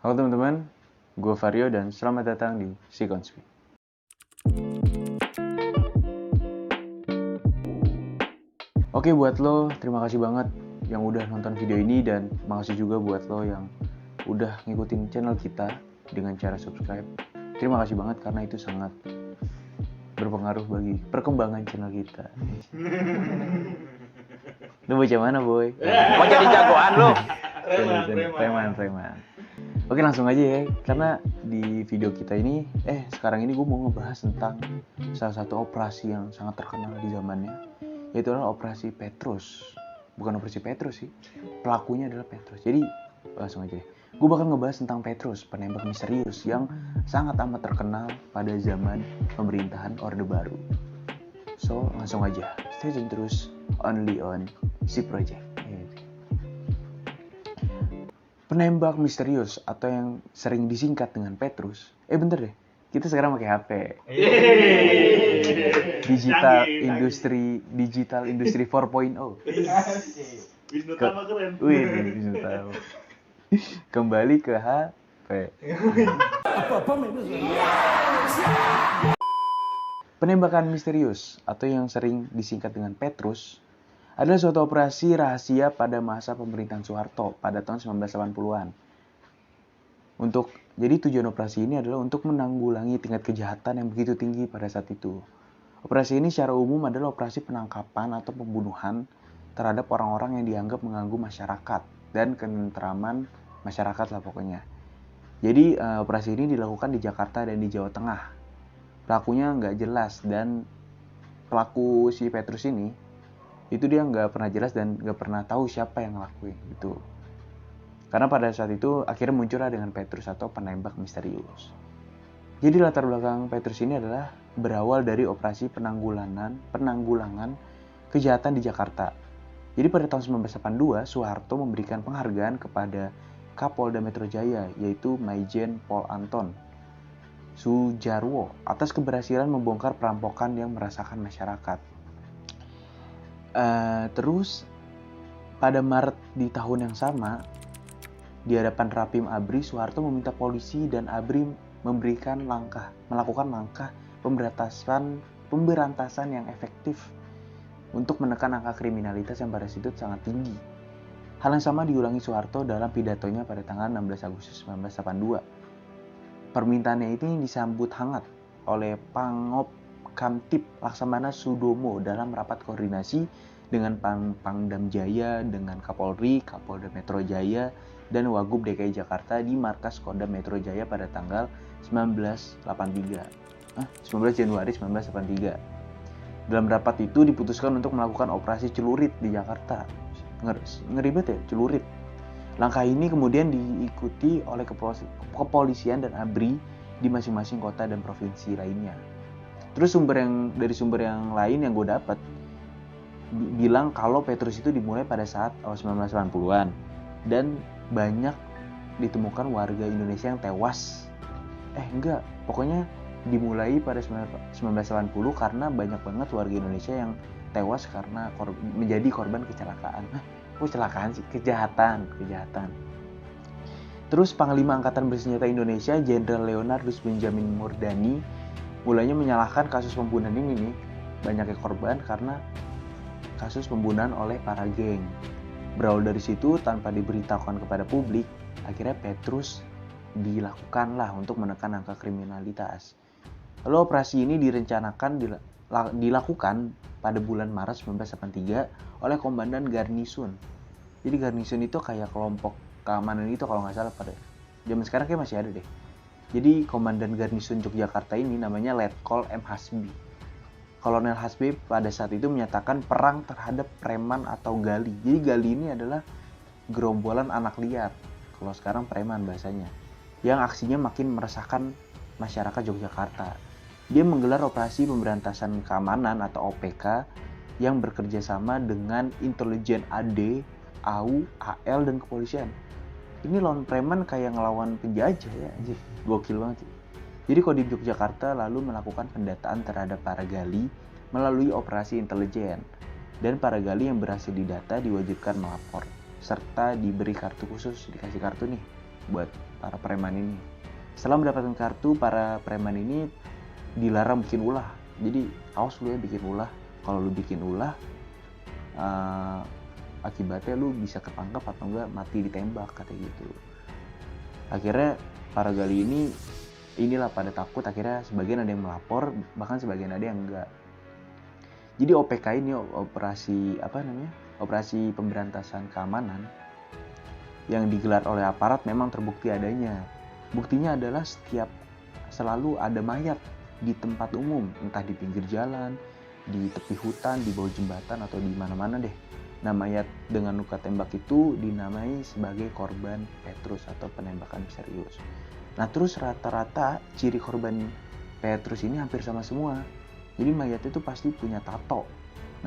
Halo teman-teman, gue Vario dan selamat datang di Sikonspi. Oke, buat lo, terima kasih banget yang udah nonton video ini dan makasih juga buat lo yang udah ngikutin channel kita dengan cara subscribe. Terima kasih banget karena itu sangat berpengaruh bagi perkembangan channel kita. Lu baca mana, boy? Mau jadi jagoan lu? Preman. Oke, langsung aja ya. Karena di video kita ini, sekarang ini gue mau ngebahas tentang salah satu operasi yang sangat terkenal di zamannya, yaitu adalah Operasi Petrus. Bukan Operasi Petrus sih, pelakunya adalah Petrus. Jadi langsung aja deh. Gue bakal ngebahas tentang Petrus, penembak misterius yang sangat amat terkenal pada zaman pemerintahan Orde Baru. So, langsung aja. Stay tune terus, only on Si Project. Penembak misterius atau yang sering disingkat dengan Petrus. Bentar deh, kita sekarang pakai HP. Digital Industry 4.0. Wisnu Tama keren. Wisnu Tama. Kembali ke HP. Penembakan misterius atau yang sering disingkat dengan Petrus adalah suatu operasi rahasia pada masa pemerintahan Soeharto pada tahun 1980-an. Jadi tujuan operasi ini adalah untuk menanggulangi tingkat kejahatan yang begitu tinggi pada saat itu. Operasi ini secara umum adalah operasi penangkapan atau pembunuhan terhadap orang-orang yang dianggap mengganggu masyarakat dan ketentraman masyarakat lah pokoknya. Jadi operasi ini dilakukan di Jakarta dan di Jawa Tengah. Pelakunya nggak jelas dan pelaku si Petrus ini itu dia nggak pernah jelas dan nggak pernah tahu siapa yang ngelakuin gitu. Karena pada saat itu akhirnya muncullah dengan Petrus atau penembak misterius. Jadi latar belakang Petrus ini adalah berawal dari operasi penanggulangan kejahatan di Jakarta. Jadi pada tahun 1982 Soeharto memberikan penghargaan kepada Kapolda Metro Jaya yaitu Maijen Pol Anton Sujarwo atas keberhasilan membongkar perampokan yang merasakan masyarakat. Terus pada Maret di tahun yang sama di hadapan Rapim ABRI, Soeharto meminta polisi dan ABRI melakukan langkah pemberantasan yang efektif untuk menekan angka kriminalitas yang pada situ sangat tinggi. Hal yang sama diulangi Soeharto dalam pidatonya pada tanggal 16 Agustus 1982. Permintaannya ini disambut hangat oleh Pangop Kamtip Laksamana Sudomo dalam rapat koordinasi dengan Pangdam Jaya, dengan Kapolri, Kapolda Metro Jaya, dan Wagub DKI Jakarta di markas Kodam Metro Jaya pada tanggal 19 Januari 1983. Dalam rapat itu diputuskan untuk melakukan operasi celurit di Jakarta. Ngeribet ya, celurit. Langkah ini kemudian diikuti oleh kepolisian dan ABRI di masing-masing kota dan provinsi lainnya. Terus dari sumber yang lain yang gue dapat bilang kalau Petrus itu dimulai pada saat 1980-an dan banyak ditemukan warga Indonesia yang tewas. Pokoknya dimulai pada 1980 karena banyak banget warga Indonesia yang tewas karena menjadi korban kecelakaan. Kecelakaan sih, kejahatan. Terus Panglima Angkatan Bersenjata Indonesia Jenderal Leonardus Benjamin Murdani mulanya menyalahkan kasus pembunuhan ini nih, banyaknya korban karena kasus pembunuhan oleh para geng. Berawal dari situ tanpa diberitahukan kepada publik, akhirnya Petrus dilakukanlah untuk menekan angka kriminalitas. Lalu operasi ini dilakukan pada bulan Maret 1983 oleh Komandan Garnison. Jadi Garnison itu kayak kelompok keamanan itu kalau nggak salah pada zaman sekarang kayak masih ada deh. Jadi Komandan Garnison Yogyakarta ini namanya Letkol M. Hasbi. Kolonel Hasbi pada saat itu menyatakan perang terhadap preman atau gali. Jadi gali ini adalah gerombolan anak liar. Kalau sekarang preman bahasanya. Yang aksinya makin meresahkan masyarakat Yogyakarta. Dia menggelar operasi pemberantasan keamanan atau OPK yang bekerja sama dengan intelijen AD, AU, AL, dan kepolisian. Ini lawan preman kayak ngelawan penjajah ya, anjir. Gokil banget sih. Jadi Kodim Yogyakarta lalu melakukan pendataan terhadap para gali melalui operasi intelijen. Dan para gali yang berhasil didata diwajibkan melapor. Serta diberi kartu khusus, dikasih kartu nih buat para preman ini. Setelah mendapatkan kartu, para preman ini dilarang bikin ulah. Jadi awas lu ya bikin ulah. Kalau lu bikin ulah, akibatnya lu bisa ketangkap atau enggak mati ditembak, katanya gitu. Akhirnya para gali inilah pada takut. Akhirnya sebagian ada yang melapor, bahkan sebagian ada yang enggak. Jadi OPK ini, operasi pemberantasan keamanan yang digelar oleh aparat memang terbukti adanya. Buktinya adalah selalu ada mayat di tempat umum, entah di pinggir jalan, di tepi hutan, di bawah jembatan, atau di mana-mana deh. Nah, mayat dengan luka tembak itu dinamai sebagai korban Petrus atau penembakan misterius. Nah, terus rata-rata ciri korban Petrus ini hampir sama semua. Jadi mayat itu pasti punya tato.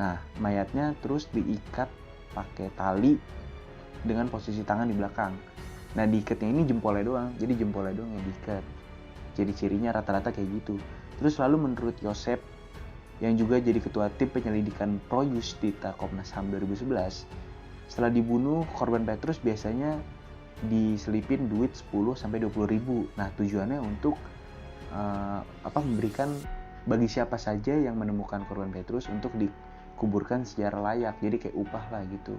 Nah, mayatnya terus diikat pakai tali dengan posisi tangan di belakang. Nah, diikatnya ini jempolnya doang. Jadi jempolnya doang yang diikat. Jadi cirinya rata-rata kayak gitu. Terus lalu menurut Yosep, yang juga jadi ketua tim penyelidikan Pro Justita Komnas HAM 2011, setelah dibunuh korban Petrus biasanya diselipin duit 10-20 ribu. Nah, tujuannya untuk memberikan bagi siapa saja yang menemukan korban Petrus untuk dikuburkan secara layak. Jadi kayak upah lah gitu,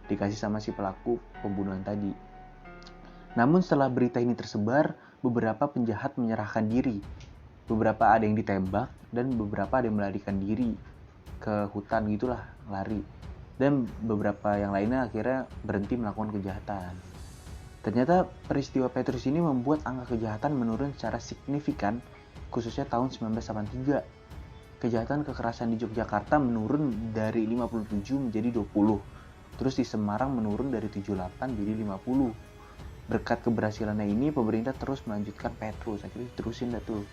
dikasih sama si pelaku pembunuhan tadi. Namun setelah berita ini tersebar, beberapa penjahat menyerahkan diri. Beberapa ada yang ditembak dan beberapa ada yang melarikan diri ke hutan gitulah, lari. Dan beberapa yang lainnya akhirnya berhenti melakukan kejahatan. Ternyata peristiwa Petrus ini membuat angka kejahatan menurun secara signifikan, khususnya tahun 1983. Kejahatan kekerasan di Yogyakarta menurun dari 57 menjadi 20. Terus di Semarang menurun dari 78 jadi 50. Berkat keberhasilannya ini, pemerintah terus melanjutkan Petrus. Akhirnya diterusin dah tuh.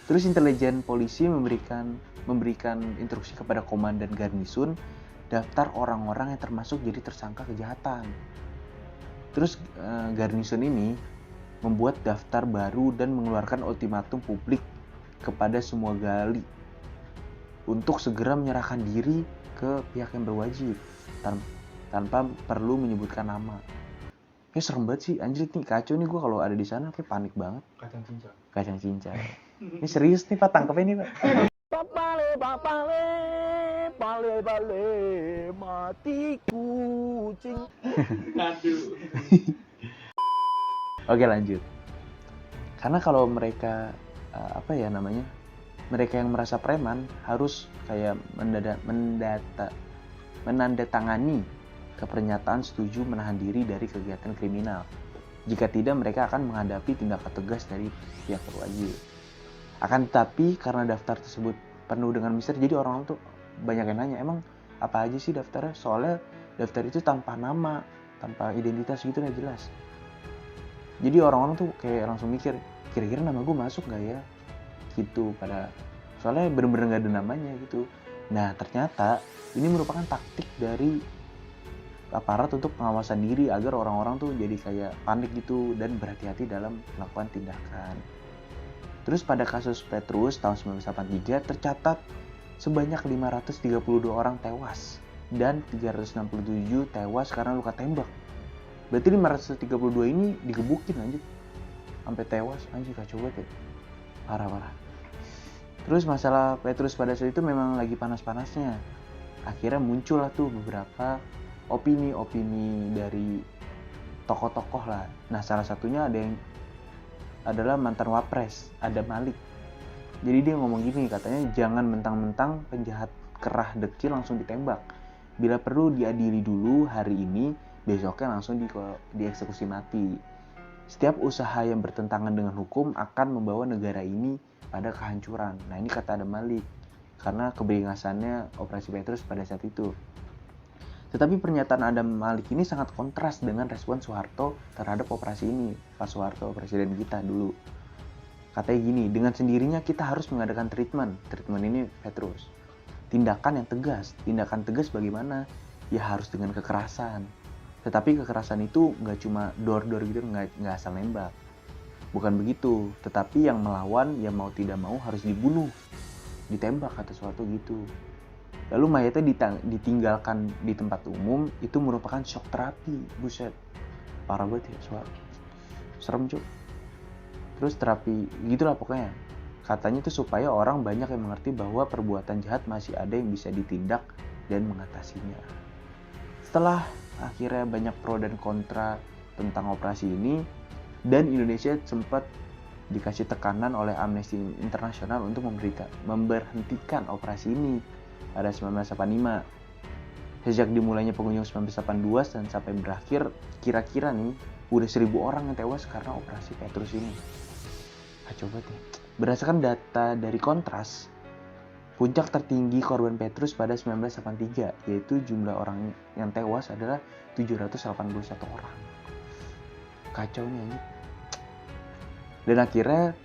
Terus intelijen polisi memberikan instruksi kepada komandan garnisun daftar orang-orang yang termasuk jadi tersangka kejahatan. Terus garnisun ini membuat daftar baru dan mengeluarkan ultimatum publik kepada semua gali untuk segera menyerahkan diri ke pihak yang berwajib tanpa perlu menyebutkan nama. Kayak serem banget sih, anjir nih, kacau nih gue kalau ada di sana, kayak panik banget. Kacang cincang. Ini serius nih Pak, tangkapnya nih Pak. Pale, mati kucing. Aduh. Oke, lanjut. Karena kalau mereka mereka yang merasa preman harus kayak menandatangani kepernyataan setuju menahan diri dari kegiatan kriminal. Jika tidak, mereka akan menghadapi tindakan tegas dari pihak berwajib. Akan tetapi karena daftar tersebut penuh dengan misteri, jadi orang tuh banyak yang nanya, emang apa aja sih daftarnya? Soalnya daftar itu tanpa nama, tanpa identitas gitu, nggak jelas. Jadi orang-orang tuh kayak langsung mikir, kira-kira nama gue masuk nggak ya? Gitu, soalnya bener-bener nggak ada namanya gitu. Nah, ternyata ini merupakan taktik dari aparat untuk pengawasan diri agar orang-orang tuh jadi kayak panik gitu dan berhati-hati dalam melakukan tindakan. Terus pada kasus Petrus tahun 1983 tercatat sebanyak 532 orang tewas dan 367 tewas karena luka tembak. Berarti 532 ini digebukin anjir sampai tewas, anjir kacau banget ya. Parah. Terus masalah Petrus pada saat itu memang lagi panas-panasnya. Akhirnya muncul lah tuh beberapa opini dari tokoh-tokoh lah. Nah, salah satunya adalah mantan Wapres, Adam Malik. Jadi dia ngomong gini, katanya jangan mentang-mentang penjahat kerah dekil langsung ditembak. Bila perlu diadili dulu hari ini, besoknya langsung dieksekusi mati. Setiap usaha yang bertentangan dengan hukum akan membawa negara ini pada kehancuran. Nah, ini kata Adam Malik karena keberingasannya Operasi Petrus pada saat itu. Tetapi pernyataan Adam Malik ini sangat kontras dengan respon Soeharto terhadap operasi ini. Pak Soeharto, presiden kita dulu. Katanya gini, dengan sendirinya kita harus mengadakan treatment ini Petrus. Tindakan yang tegas. Tindakan tegas bagaimana? Ya harus dengan kekerasan. Tetapi kekerasan itu nggak cuma dor-dor gitu, nggak asal nembak. Bukan begitu. Tetapi yang melawan, yang mau tidak mau harus dibunuh. Ditembak kata Soeharto gitu. Lalu mayatnya ditinggalkan di tempat umum, itu merupakan shock terapi. Buset, parah banget ya Soeharto. serem cuy. Terus terapi gitulah pokoknya. Katanya tuh supaya orang banyak yang mengerti bahwa perbuatan jahat masih ada yang bisa ditindak dan mengatasinya. Setelah akhirnya banyak pro dan kontra tentang operasi ini, dan Indonesia sempat dikasih tekanan oleh Amnesty International untuk memberhentikan operasi ini pada 1985. Sejak dimulainya pengunjung 1982 dan sampai berakhir, kira-kira nih udah 1.000 orang yang tewas karena operasi Petrus ini. Kacau banget nih. Berdasarkan data dari Kontras, puncak tertinggi korban Petrus pada 1983, yaitu jumlah orang yang tewas adalah 781 orang. Kacau nih anjir. Dan akhirnya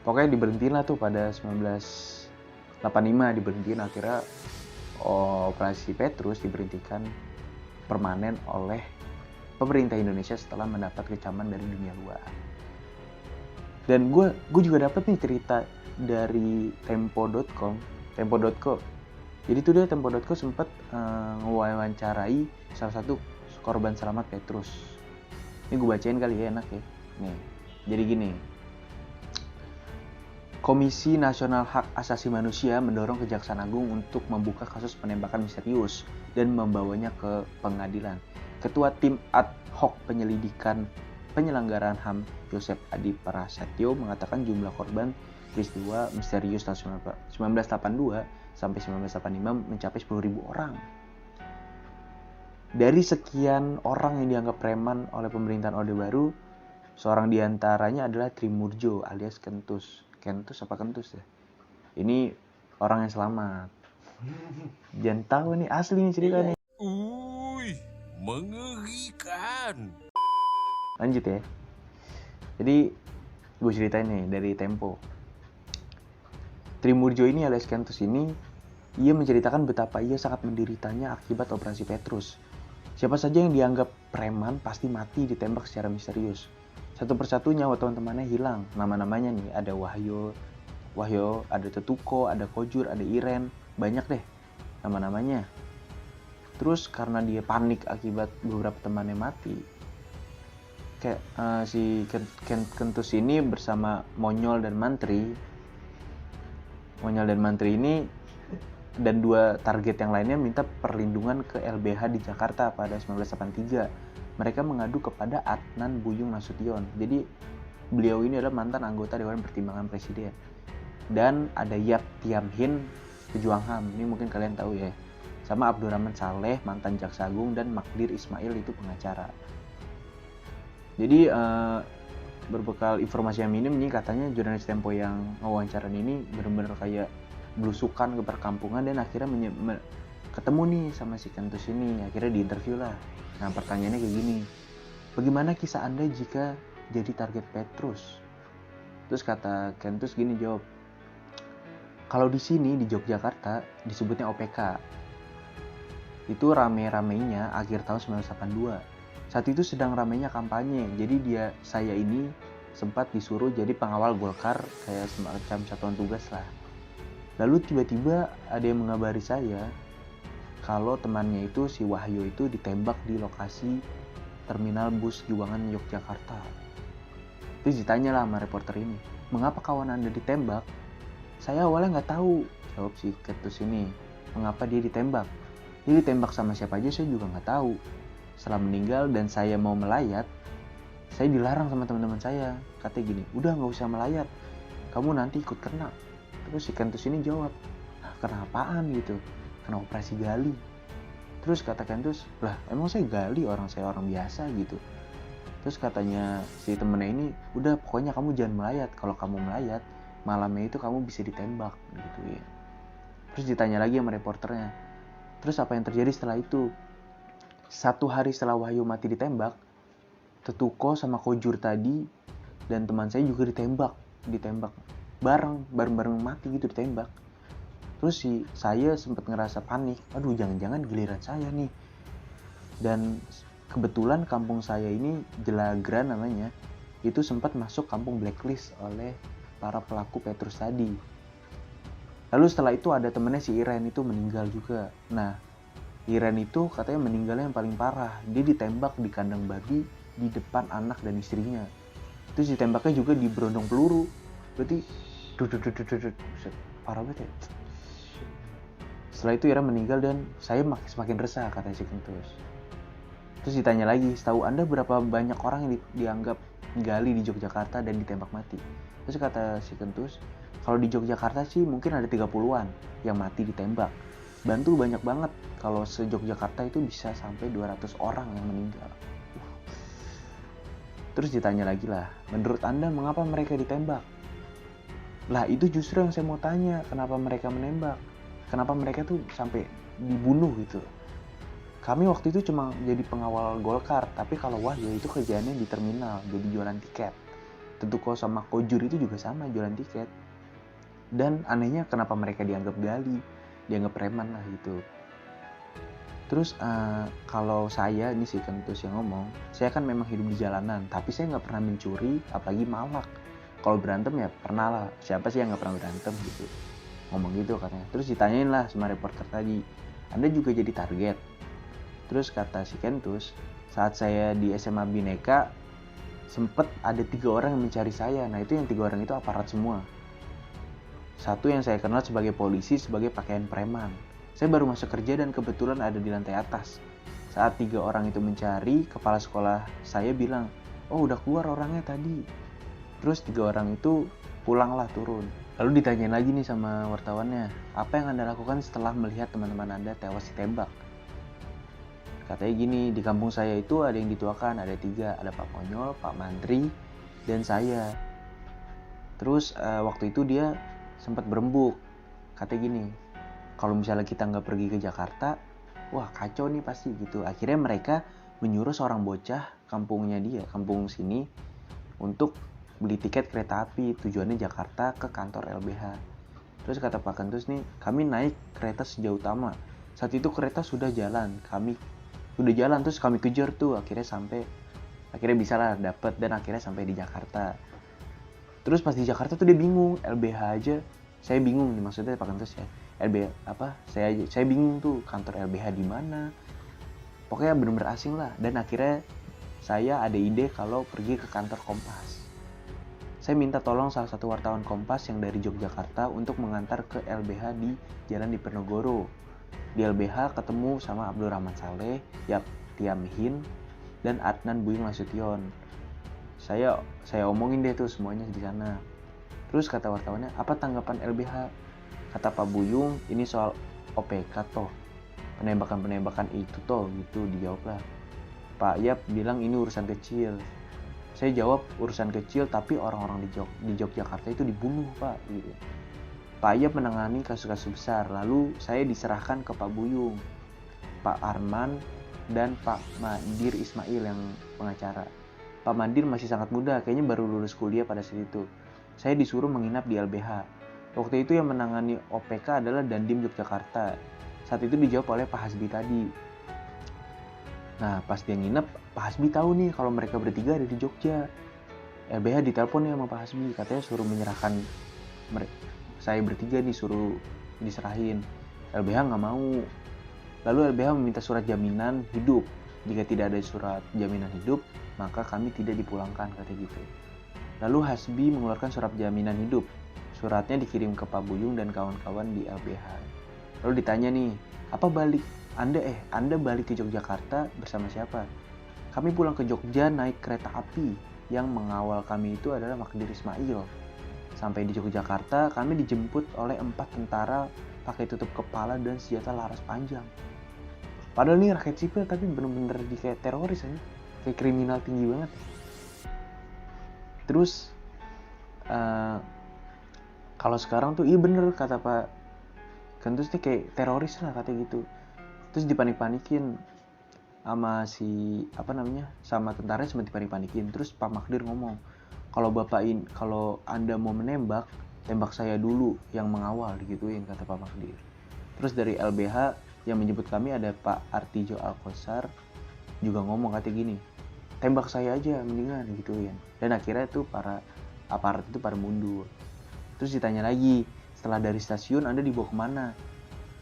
pokoknya diberhentiin lah tuh pada 1985 diberhentiin, akhirnya operasi Petrus diberhentikan permanen oleh pemerintah Indonesia setelah mendapat kecaman dari dunia luar. Dan gue juga dapat nih cerita dari tempo.co. Jadi tuh dia tempo.co sempat ngewawancarai salah satu korban selamat Petrus. Ini gue bacain kali ya, enak ya. Nih, jadi gini. Komisi Nasional Hak Asasi Manusia mendorong Kejaksaan Agung untuk membuka kasus penembakan misterius dan membawanya ke pengadilan. Ketua Tim Ad Hoc Penyelenggaraan HAM Yosep Adi Prasetyo mengatakan jumlah korban peristiwa misterius tahun 1982 sampai 1985 mencapai 10.000 orang. Dari sekian orang yang dianggap preman oleh pemerintahan Orde Baru, seorang diantaranya adalah Trimurjo alias Kentus. Kentus apa Kentus ya? Ini orang yang selamat. Jangan tahu nih, asli nih cerita nih. Mengerikan. Lanjut ya. Jadi gue ceritain nih dari Tempo. Trimurjo ini alias Kentus ini, ia menceritakan betapa ia sangat menderitanya akibat operasi Petrus. Siapa saja yang dianggap preman pasti mati ditembak secara misterius. Satu persatu nyawa teman-temannya hilang. Nama-namanya nih, ada Wahyo, ada Tetuko, ada Kojur, ada Iren. Banyak deh nama-namanya. Terus karena dia panik akibat beberapa temannya mati, kayak si Kentus ini bersama Monyol dan Mantri ini dan dua target yang lainnya minta perlindungan ke LBH di Jakarta pada 1983. Mereka mengadu kepada Adnan Buyung Nasution. Jadi beliau ini adalah mantan anggota Dewan Pertimbangan Presiden. Dan ada Yap Tiam Hin, pejuang HAM. Ini mungkin kalian tahu ya. Sama Abdurrahman Saleh, mantan Jaksa Agung, dan Magdir Ismail itu pengacara. Jadi berbekal informasi yang minim nih, katanya jurnalis Tempo yang wawancaran ini benar-benar kayak belusukan ke perkampungan dan akhirnya ketemu nih sama si Kentus ini. Akhirnya diinterview lah. Nah pertanyaannya kayak gini, bagaimana kisah Anda jika jadi target Petrus? Terus kata Kentus gini jawab, kalau di sini di Yogyakarta disebutnya OPK. Itu rame-ramenya akhir tahun 1982. Saat itu sedang ramainya kampanye, jadi saya ini sempat disuruh jadi pengawal Golkar, kayak semacam satuan tugas lah. Lalu tiba-tiba ada yang mengabari saya kalau temannya itu si Wahyu itu ditembak di lokasi terminal bus Juwangan Yogyakarta. Terus ditanya lah sama reporter ini, mengapa kawan Anda ditembak? Saya awalnya nggak tahu, jawab si Kentus ini, mengapa dia ditembak. Dia ditembak sama siapa aja saya juga nggak tahu. Setelah meninggal dan saya mau melayat, saya dilarang sama teman-teman saya. Katanya gini, udah nggak usah melayat, kamu nanti ikut kena. Terus si Kentus ini jawab, kena apaan gitu? Kena operasi gali. Terus kata Kentus, lah emang saya gali, saya orang biasa gitu. Terus katanya si temennya ini, udah pokoknya kamu jangan melayat. Kalau kamu melayat, malamnya itu kamu bisa ditembak gitu ya. Terus ditanya lagi sama reporternya, terus apa yang terjadi setelah itu? 1 hari setelah Wahyu mati ditembak, Tetuko sama Kojur tadi dan teman saya juga ditembak bareng mati gitu, ditembak. Terus saya sempat ngerasa panik, aduh jangan-jangan giliran saya nih. Dan kebetulan kampung saya ini Jelagran namanya, itu sempat masuk kampung blacklist oleh para pelaku Petrus tadi. Lalu setelah itu ada temennya si Iren itu meninggal juga. Nah Iren itu katanya meninggalnya yang paling parah, dia ditembak di kandang babi di depan anak dan istrinya. Terus ditembaknya juga di berondong peluru. Berarti parah banget ya. Setelah itu Ira meninggal dan saya semakin resah, kata si Kentus. Terus ditanya lagi, setahu Anda berapa banyak orang yang dianggap gali di Yogyakarta dan ditembak mati? Terus kata si Kentus, kalau di Yogyakarta sih mungkin ada 30-an yang mati ditembak. Bantu banyak banget, kalau se-Yogyakarta itu bisa sampai 200 orang yang meninggal. Terus ditanya lagi lah, menurut Anda mengapa mereka ditembak? Lah itu justru yang saya mau tanya, kenapa mereka menembak? Kenapa mereka tuh sampai dibunuh gitu? Kami waktu itu cuma jadi pengawal Golkar, tapi kalau Wahyu itu kerjaannya di terminal, jadi jualan tiket. Tentu kok sama Kojur itu juga sama, jualan tiket. Dan anehnya kenapa mereka dianggap gali, dianggap preman lah gitu. Terus kalau saya, ini si Kentus yang ngomong, saya kan memang hidup di jalanan, tapi saya nggak pernah mencuri, apalagi malak. Kalau berantem ya pernah lah, siapa sih yang nggak pernah berantem gitu. Ngomong gitu katanya. Terus ditanyain lah sama reporter tadi, Anda juga jadi target? Terus kata si Kentus, saat saya di SMA Bhinneka sempet ada 3 orang yang mencari saya. Nah itu yang 3 orang itu aparat semua. Satu yang saya kenal sebagai polisi, sebagai pakaian preman. Saya baru masuk kerja dan kebetulan ada di lantai atas. Saat 3 orang itu mencari, kepala sekolah saya bilang, oh udah keluar orangnya tadi. Terus 3 orang itu pulanglah turun. Lalu ditanyain lagi nih sama wartawannya, apa yang Anda lakukan setelah melihat teman-teman Anda tewas ditembak? Katanya gini, di kampung saya itu ada yang dituakan, ada 3, ada Pak Konyol, Pak Mantri, dan saya. Terus waktu itu dia sempat berembuk, katanya gini, kalau misalnya kita nggak pergi ke Jakarta, wah kacau nih pasti gitu. Akhirnya mereka menyuruh seorang bocah kampungnya dia, kampung sini, untuk beli tiket kereta api tujuannya Jakarta ke kantor LBH. Terus kata Pak Kentus nih, kami naik kereta sejauh utama. Saat itu kereta sudah jalan, terus kami kejar tuh, akhirnya bisa lah dapet dan akhirnya sampai di Jakarta. Terus pas di Jakarta tuh dia bingung, LBH aja, saya bingung nih maksudnya Pak Kentus ya. LBH apa? Saya bingung tuh kantor LBH di mana. Pokoknya benar-benar asing lah. Dan akhirnya saya ada ide kalau pergi ke kantor Kompas. Saya minta tolong salah satu wartawan Kompas yang dari Yogyakarta untuk mengantar ke LBH di Jalan Diponegoro. Di LBH ketemu sama Abdul Rahman Saleh, Yaptia Mihin, dan Adnan Buyung Nasution. Saya omongin deh tuh semuanya di sana. Terus kata wartawannya, apa tanggapan LBH? Kata Pak Buyung, ini soal OPK toh, penembakan itu toh, gitu dijawablah. Pak Yap bilang ini urusan kecil. Saya jawab urusan kecil tapi orang-orang di Yogyakarta itu dibunuh Pak gitu. Pak Yap menangani kasus-kasus besar, lalu saya diserahkan ke Pak Buyung, Pak Arman, dan Pak Mandir Ismail yang pengacara. Pak Mandir masih sangat muda, kayaknya baru lulus kuliah pada saat itu. Saya disuruh menginap di LBH. Waktu itu yang menangani OPK adalah Dandim Yogyakarta. Saat itu dijawab oleh Pak Hasbi tadi. Nah pas dia nginep, Pak Hasbi tahu nih kalau mereka bertiga ada di Jogja. LBH ditelepon nih sama Pak Hasbi, katanya suruh menyerahkan saya bertiga nih, suruh diserahin. LBH nggak mau. Lalu LBH meminta surat jaminan hidup. Jika tidak ada surat jaminan hidup, maka kami tidak dipulangkan, kata gitu. Lalu Hasbi mengeluarkan surat jaminan hidup. Suratnya dikirim ke Pak Buyung dan kawan-kawan di LBH. Lalu ditanya nih, Anda balik ke Yogyakarta bersama siapa? Kami pulang ke Jogja naik kereta api. Yang mengawal kami itu adalah Magdir Ismail. Sampai di Yogyakarta, kami dijemput oleh 4 tentara pakai tutup kepala dan senjata laras panjang. Padahal nih rakyat sipil tapi bener-bener kayak teroris aja. Kayak kriminal tinggi banget. Terus kalau sekarang tuh iya bener kata Pak Kentus nih kayak teroris lah katanya gitu. Terus dipanik-panikin sama sama tentaranya, sempat dipanik-panikin. Terus Pak Magdir ngomong, kalau Anda mau menembak, tembak saya dulu yang mengawal, digituin kata Pak Magdir. Terus dari LBH yang menyebut kami ada Pak Artijo Alkosar juga ngomong katanya gini, tembak saya aja mendingan, gituin. Dan akhirnya tuh para aparat itu pada mundur. Terus ditanya lagi, setelah dari stasiun Anda dibawa kemana?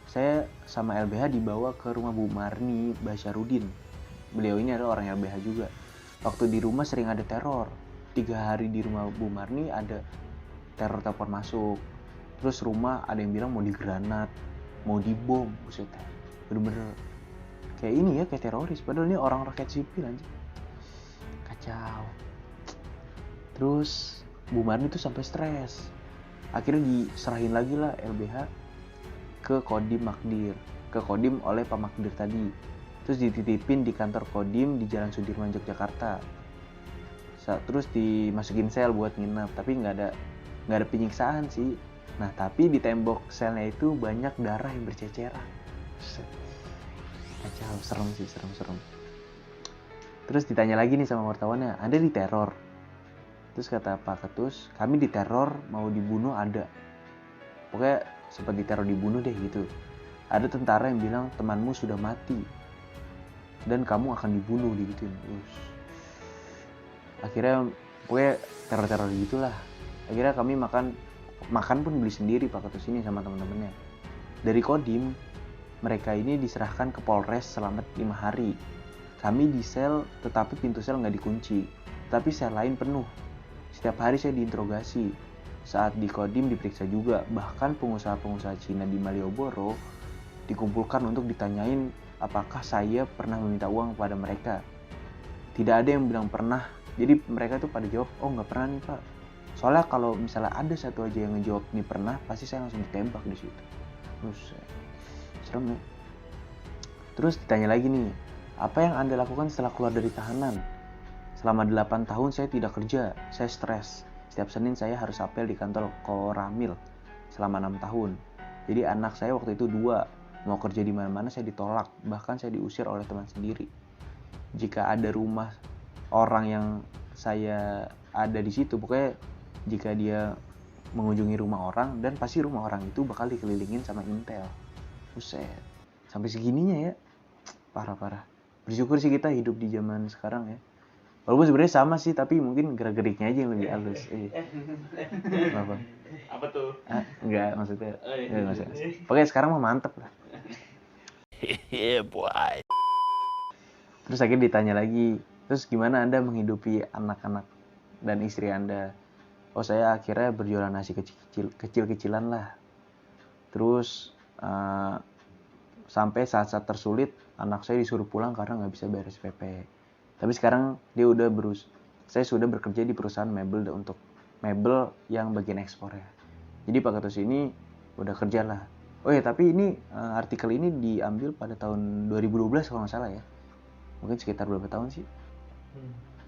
Saya sama LBH dibawa ke rumah Bu Marni Basyarudin. Beliau ini adalah orang LBH juga. waktu di rumah sering ada teror. 3 hari di rumah Bu Marni ada teror telepon masuk. Terus rumah ada yang bilang mau digranat, mau dibom, buset. Bener-bener kayak ini ya, kayak teroris. Padahal ini orang rakyat sipil aja. Kacau. Terus Bu Marni tuh sampai stres. Akhirnya diserahin lagi lah LBH ke Kodim Magdir, ke Kodim oleh Pak Magdir tadi. Terus dititipin di kantor Kodim di Jalan Sudirman Yogyakarta. Terus dimasukin sel buat nginep, tapi nggak ada penyiksaan sih. Nah tapi di tembok selnya itu banyak darah yang berceceran. Kacau, serem sih, serem. Terus ditanya lagi nih sama wartawannya, Anda diteror? Terus kata Pak Ketus, kami diteror, mau dibunuh ada. Pokoknya sempat diteror dibunuh deh gitu. Ada tentara yang bilang temanmu sudah mati dan kamu akan dibunuh digituin. Akhirnya pokoknya teror-teror gitulah. Akhirnya kami makan pun beli sendiri Pak Ketus ini sama teman-temannya. Dari Kodim, mereka ini diserahkan ke Polres selama 5 hari. Kami di sel, tetapi pintu sel nggak dikunci. Tapi sel lain penuh. Setiap hari saya diinterogasi. Saat di Kodim diperiksa juga. Bahkan pengusaha-pengusaha Cina di Malioboro dikumpulkan untuk ditanyain apakah saya pernah meminta uang kepada mereka. Tidak ada yang bilang pernah. Jadi mereka tuh pada jawab, oh nggak pernah nih Pak. Soalnya kalau misalnya ada satu aja yang ngejawab nih pernah, pasti saya langsung ditembak di situ. Terus serem ya. Terus ditanya lagi nih, apa yang Anda lakukan setelah keluar dari tahanan? Selama 8 tahun saya tidak kerja, saya stres. Setiap Senin saya harus apel di kantor Koramil selama 6 tahun. Jadi anak saya waktu itu 2, mau kerja di mana-mana saya ditolak, bahkan saya diusir oleh teman sendiri. Jika ada rumah orang yang saya ada di situ, pokoknya jika dia mengunjungi rumah orang, dan pasti rumah orang itu bakal dikelilingin sama intel. Buset, sampai segininya ya, parah. Bersyukur sih kita hidup di zaman sekarang ya. Walaupun sebenarnya sama sih, tapi mungkin gerak-geriknya aja yang lebih halus. Apa tuh? Enggak, maksudnya. Enggak maksudnya. Pokoknya sekarang mah mantep lah. boy. Terus akhirnya ditanya lagi, terus gimana Anda menghidupi anak-anak dan istri Anda? Oh saya akhirnya berjualan nasi kecil-kecilan lah. Terus sampai saat-saat tersulit, anak saya disuruh pulang karena nggak bisa bayar SPP. Tapi sekarang saya sudah bekerja di perusahaan mebel untuk mebel yang bagian ekspor ya. Jadi Pak Ketus ini udah kerja lah. Oh ya, tapi ini artikel ini diambil pada tahun 2012 kalau nggak salah ya. Mungkin sekitar berapa tahun sih?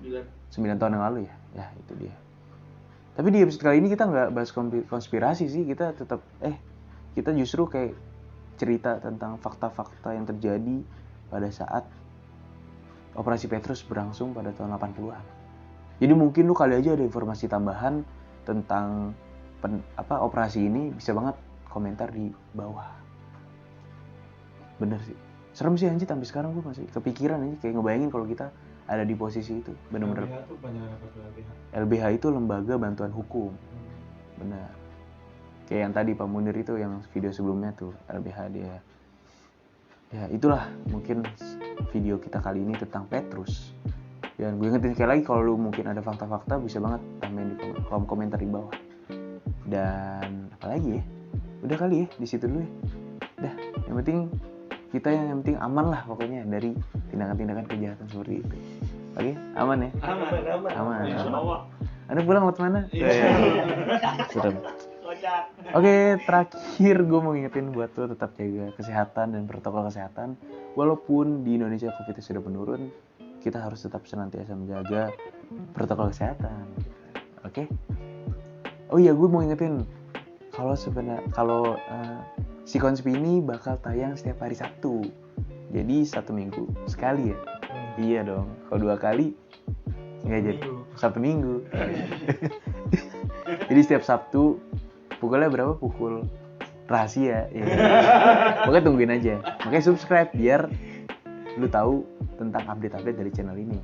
9 tahun yang lalu ya. Ya itu dia. Tapi di episode kali ini kita nggak bahas konspirasi sih. Kita tetap kita justru kayak cerita tentang fakta-fakta yang terjadi pada saat Operasi Petrus berlangsung pada tahun 80-an. Jadi mungkin lu kali aja ada informasi tambahan tentang operasi ini, bisa banget komentar di bawah. Bener sih. Serem sih anjir, sampai sekarang gue masih kepikiran aja, kayak ngebayangin kalau kita ada di posisi itu. Bener-bener. LBH tuh banyak apa tuh LBH? LBH itu Lembaga Bantuan Hukum. Bener. Kayak yang tadi Pak Munir itu, yang video sebelumnya tuh, LBH dia. Ya itulah mungkin video kita kali ini tentang Petrus. Dan gue ingetin sekali lagi, kalau lu mungkin ada fakta-fakta bisa banget tambahin di kolom komentar di bawah. Dan apalagi ya, udah kali ya di situ dulu ya. Dah, yang penting kita yang penting aman lah pokoknya dari tindakan-tindakan kejahatan seperti itu. Oke, aman ya? Aman. Anda pulang waktu mana? Serem. Oke, terakhir gue mau ngingetin buat lo tetap jaga kesehatan dan protokol kesehatan. Walaupun di Indonesia COVID sudah menurun, kita harus tetap senantiasa menjaga protokol kesehatan. Oke? Oh iya, gue mau ngingetin kalau si Konspi ini bakal tayang setiap hari Sabtu. Jadi 1 minggu sekali ya. Iya dong. Kalau 2 kali nggak jadi. 1 minggu. Jadi setiap Sabtu pukulnya berapa? Pukul rahasia ya. Pokoknya tungguin aja. Makanya subscribe biar lu tahu tentang update-update dari channel ini.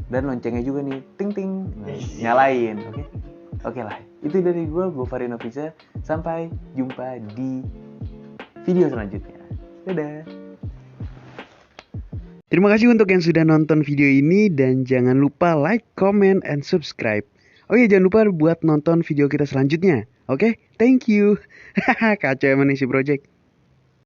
Dan loncengnya juga nih, ting ting, nyalain. Oke lah. Itu dari gue Farin Nofisa. Sampai jumpa di video selanjutnya. Dadah. Terima kasih untuk yang sudah nonton video ini dan jangan lupa like, comment, and subscribe. Oh iya, jangan lupa buat nonton video kita selanjutnya. Oke, thank you. Kacau emang nih si project.